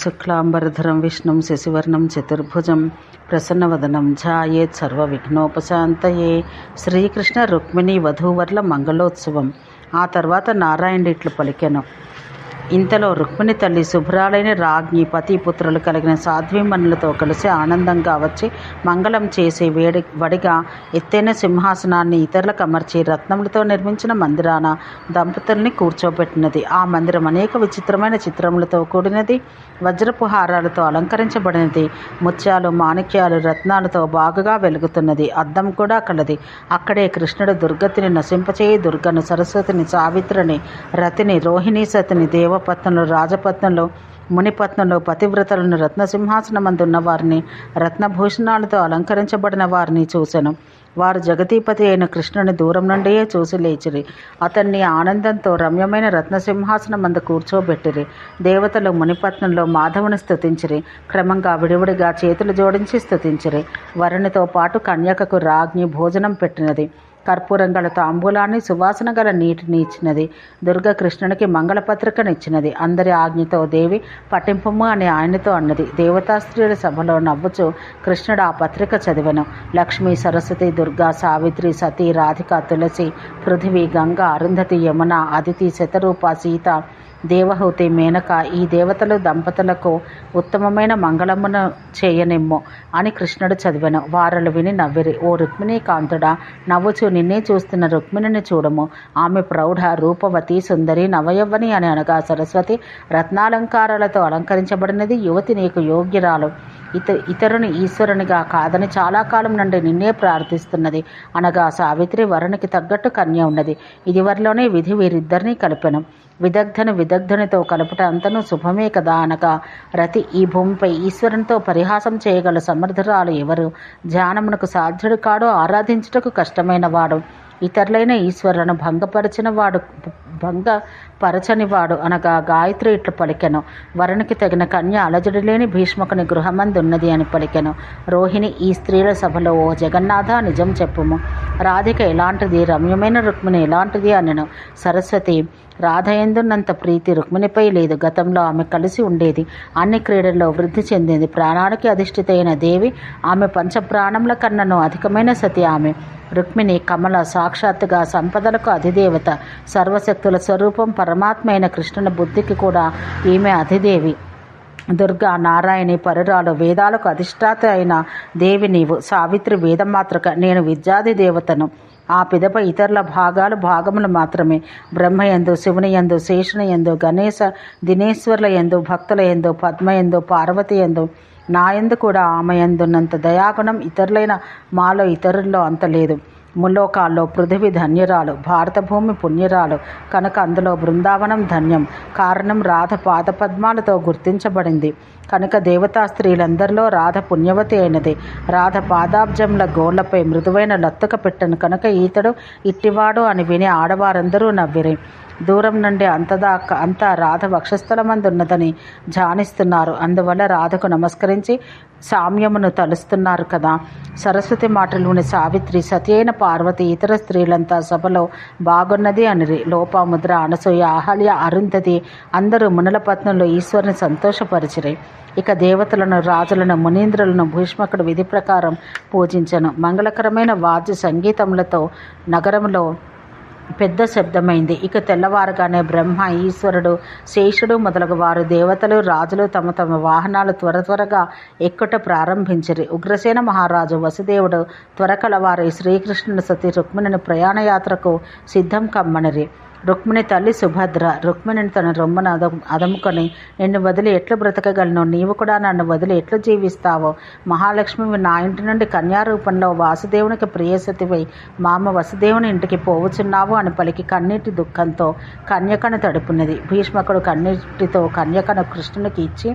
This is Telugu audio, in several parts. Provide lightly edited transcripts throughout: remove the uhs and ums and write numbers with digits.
శుక్లాంబరధరం విష్ణుం శశివర్ణం చతుర్భుజం ప్రసన్నవదనం ధ్యాయేత్ సర్వవిఘ్నోపశాంతయే. శ్రీకృష్ణ రుక్మిణీ వధూవరుల మంగళోత్సవం. ఆ తర్వాత నారాయణుడు ఇట్లు పలికెను. ఇంతలో రుక్మిణి తల్లి శుభ్రాలైన రాజ్ఞి పతిపుత్రులు కలిగిన సాధ్వీమణులతో కలిసి ఆనందంగా వచ్చి మంగళం చేసే వడిగా ఎత్తైన సింహాసనాన్ని ఇతరులకు అమర్చి రత్నములతో నిర్మించిన మందిరాన దంపతుల్ని కూర్చోబెట్టినది. ఆ మందిరం అనేక విచిత్రమైన చిత్రములతో కూడినది, వజ్రపు హారాలతో అలంకరించబడినది, ముత్యాలు మాణిక్యాలు రత్నాలతో బాగుగా వెలుగుతున్నది. అద్దం కూడా కలది. అక్కడే కృష్ణుడు దుర్గతిని నశింపచేయి దుర్గను, సరస్వతిని, సావిత్రిని, రతిని, రోహిణీ సతిని, దేవపత్నులు, రాజపత్నులు, మునిపత్నులు, పతివ్రతలను, రత్నసింహాసనమందున్న వారిని, రత్నభూషణాలతో అలంకరించబడిన వారిని చూసెను. వారు జగతీపతి అయిన కృష్ణుని దూరం నుండియే చూసి లేచిరి. అతన్ని ఆనందంతో రమ్యమైన రత్నసింహాసనమందు కూర్చోబెట్టిరి. దేవతలు, మునిపత్నులు మాధవుని స్తుతించిరి. క్రమంగా విడివిడిగా చేతులు జోడించి స్తుతించిరి. వరునితో పాటు కన్యకకు రాజ్ఞి భోజనం పెట్టినది. కర్పూరం గల తాంబూలాన్ని, సువాసన గల నీటిని ఇచ్చినది. దుర్గ కృష్ణునికి మంగళపత్రికనిచ్చినది. అందరి ఆజ్ఞతో దేవి పఠింపము అని ఆయనతో అన్నది. దేవతాస్త్రీల సభలో నవ్వుచు కృష్ణుడు ఆ పత్రిక చదివెను. లక్ష్మి, సరస్వతి, దుర్గా, సావిత్రి, సతీ, రాధిక, తులసి, పృథివీ, గంగ, అరుంధతి, యమున, అదితి, శతరూప, సీత, దేవహూతి, మేనక ఈ దేవతలు దంపతులకు ఉత్తమమైన మంగళమును చేయనిమ్ము అని కృష్ణుడు చదివెను. వారలు విని నవ్విరి. ఓ రుక్మిణీ కాంతుడా, నవ్వుచు నిన్నే చూస్తున్న రుక్మిణిని చూడము. ఆమె ప్రౌఢ, రూపవతి, సుందరి, నవయవ్వని అని అనగా సరస్వతి రత్నాలంకారాలతో అలంకరించబడినది. యువతి నీకు యోగ్యురాలు. ఇతరుని ఈశ్వరునిగా కాదని చాలా కాలం నుండి నిన్నే ప్రార్థిస్తున్నది అనగా సావిత్రి వరునికి తగ్గట్టు కన్య ఉన్నది. ఇదివరలోనే విధి వీరిద్దరినీ కలిపెను. విదగ్ధనితో కలుపుట అంతను శుభమే కదా అనగా రతి ఈ భూమిపై ఈశ్వరునితో పరిహాసం చేయగల సమర్థురాలు ఎవరు? ధ్యానమునకు సాధ్యుడు కాడు, ఆరాధించుటకు కష్టమైన వాడు, ఇతరులైన ఈశ్వరులను భంగపరచనివాడు అనగా గాయత్రి ఇట్లు పలికెను. వరునికి తగిన కన్య అలజడి లేని భీష్మకుని గృహమందున్నది అని పలికెను. రోహిణి ఈ స్త్రీల సభలో, ఓ జగన్నాథ నిజం చెప్పుము. రాధిక ఎలాంటిది, రమ్యమైన రుక్మిణి ఎలాంటిది అనెను. సరస్వతి రాధయందున్నంత ప్రీతి రుక్మిణిపై లేదు. గతంలో ఆమె కలిసి ఉండేది, అన్ని క్రీడల్లో వృద్ధి చెందింది. ప్రాణానికి అధిష్ఠితైన దేవి ఆమె, పంచప్రాణముల కన్నను అధికమైన సతి ఆమె. రుక్మిణి కమల, సాక్షాత్తుగా సంపదలకు అధిదేవత, సర్వశక్తుల స్వరూపం, పరమాత్మ అయిన కృష్ణుని బుద్ధికి కూడా ఈమె అధిదేవి. దుర్గా నారాయణి పరురాలు, వేదాలకు అధిష్టాత అయిన దేవి నీవు. సావిత్రి వేదమాతృక, నేను విద్యాది దేవతను. ఆ పిదప ఇతరుల భాగములు మాత్రమే. బ్రహ్మయందు, శివునియందు, శేషునియందు, గణేశ దినేశ్వర్ల యందు, భక్తుల యందు, పద్మయందు, పార్వతి యందు, నాయందు కూడా ఆమెయందున్నంత దయాగుణం ఇతరులైన మాలో ఇతరుల్లో అంత లేదు. ముల్లోకాల్లో పృథివీ ధన్యురాలు, భారత భూమి పుణ్యురాలు కనుక అందులో బృందావనం ధన్యం. కారణం రాధ పాదపద్మాలతో గుర్తించబడింది కనుక దేవతా స్త్రీలందరిలో రాధ పుణ్యవతి అయినది. రాధ పాదాబ్జముల గోళ్లపై మృదువైన లత్తుక పెట్టను కనుక ఈతడు ఇట్టివాడు అని విని ఆడవారందరూ నవ్విరి. దూరం నుండి అంతా రాధ వక్షస్థలమందున్నదని ధ్యానిస్తున్నారు. అందువల్ల రాధకు నమస్కరించి సామ్యమును తలుస్తున్నారు కదా. సరస్వతి మాటలోని సావిత్రి, సతి అయిన పార్వతి, ఇతర స్త్రీలంతా సభలో బాగున్నది అనిరి. లోపాముద్ర, అనసూయ, అహల్య, అరుంధతి అందరూ మునుల పత్నులు ఈశ్వరుని సంతోషపరిచిరి. ఇక దేవతలను, రాజులను, మునీంద్రులను భీష్మకుడు విధి ప్రకారం పూజించను. మంగళకరమైన వాద్య సంగీతములతో నగరంలో పెద్ద శబ్దమైంది. ఇక తెల్లవారుగానే బ్రహ్మ, ఈశ్వరుడు, శేషుడు మొదలగు వారు, దేవతలు, రాజులు తమ తమ వాహనాలు త్వరగా ఎక్కుట ప్రారంభించిరి. ఉగ్రసేన మహారాజు వసుదేవుడు త్వరకలవారి శ్రీకృష్ణుని సతి రుక్మిణిని ప్రయాణయాత్రకు సిద్ధం కమ్మనిరి. రుక్మిణి తల్లి సుభద్ర రుక్మిణిని తన రొమ్మను అదముకొని, నిన్ను వదిలి ఎట్లు బ్రతకగలను? నీవు కూడా నన్ను వదిలి ఎట్లు జీవిస్తావో? మహాలక్ష్మి నా ఇంటి నుండి కన్యారూపంలో వాసుదేవునికి ప్రియసతివై మామ వసుదేవుని ఇంటికి పోవుచున్నావు అని పలికి కన్నీటి దుఃఖంతో కన్యకను తడుపున్నది. భీష్మకుడు కన్నీటితో కన్యకను కృష్ణునికి ఇచ్చి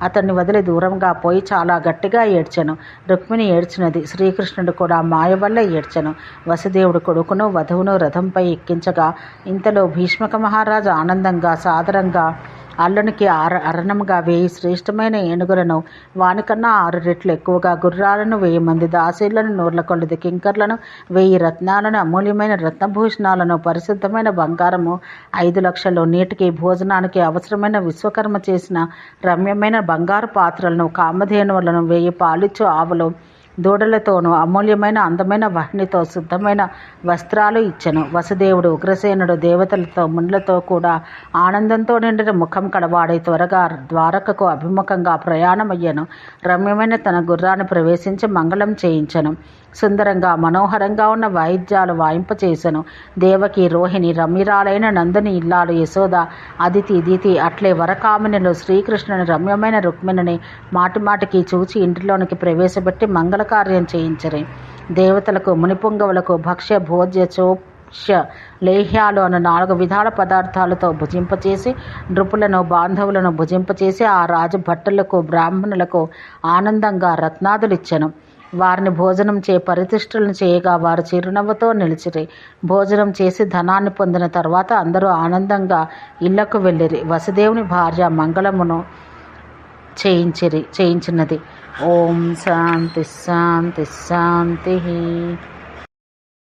అతన్ని వదిలి దూరంగా పోయి చాలా గట్టిగా ఏడ్చెను. రుక్మిణి ఏడ్చినది. శ్రీకృష్ణుడు కూడా మాయ వల్ల ఏడ్చెను. వసుదేవుడు కొడుకును వధువును రథంపై ఎక్కించగా ఇంతలో భీష్మక మహారాజు ఆనందంగా సాదరంగా అల్లునికి అరణముగా 1000 శ్రేష్టమైన ఏనుగులను, వానికన్నా 6 రెట్లు ఎక్కువగా గుర్రాలను, 1000 మంది దాసీలను, 100 కొలది కింకర్లను, 1000 రత్నాలను, అమూల్యమైన రత్నభూషణాలను, పరిశుద్ధమైన బంగారము 5 లక్షలు, నీటికి భోజనానికి అవసరమైన విశ్వకర్మ చేసిన రమ్యమైన బంగారు పాత్రలను, కామధేనువులను, 1000 పాలిచ్చు ఆవులు దూడలతోనూ, అమూల్యమైన అందమైన వహ్నితో శుద్ధమైన వస్త్రాలు ఇచ్చెను. వసుదేవుడు ఉగ్రసేనుడు దేవతలతో మునులతో కూడా ఆనందంతో నిండిన ముఖం కడవాడై త్వరగా ద్వారకకు అభిముఖంగా ప్రయాణమయ్యను. రమ్యమైన తన గుర్రాన్ని ప్రవేశించి మంగళం చేయించెను. సుందరంగా మనోహరంగా ఉన్న వాయిద్యాలు వాయింపచేసెను. దేవకి, రోహిణి, రమ్యరాలైన నందుని ఇల్లాలు యశోద, అదితి, దితి, అట్లే వరకామినులు శ్రీకృష్ణుని రమ్యమైన రుక్మిణిని మాటిమాటికి చూచి ఇంటిలోనికి ప్రవేశపెట్టి మంగళకార్యం చేయించరి. దేవతలకు, మునిపుంగవులకు భక్ష్య భోజ్య చోప్య లేహ్యాలు అను 4 విధాల పదార్థాలతో భుజింపచేసి, నృపులను బాంధవులను భుజింపచేసి, ఆ రాజు భట్టులకు బ్రాహ్మణులకు ఆనందంగా రత్నాదులిచ్చెను. వారిని భోజనం పరితిష్ఠలను చేయగా వారు చిరునవ్వుతో నిలిచిరి. భోజనం చేసి ధనాన్ని పొందిన తర్వాత అందరూ ఆనందంగా ఇళ్లకు వెళ్ళిరి. వసుదేవుని భార్య మంగళమును చేయించినది. ఓం శాంతి శాంతి శాంతి.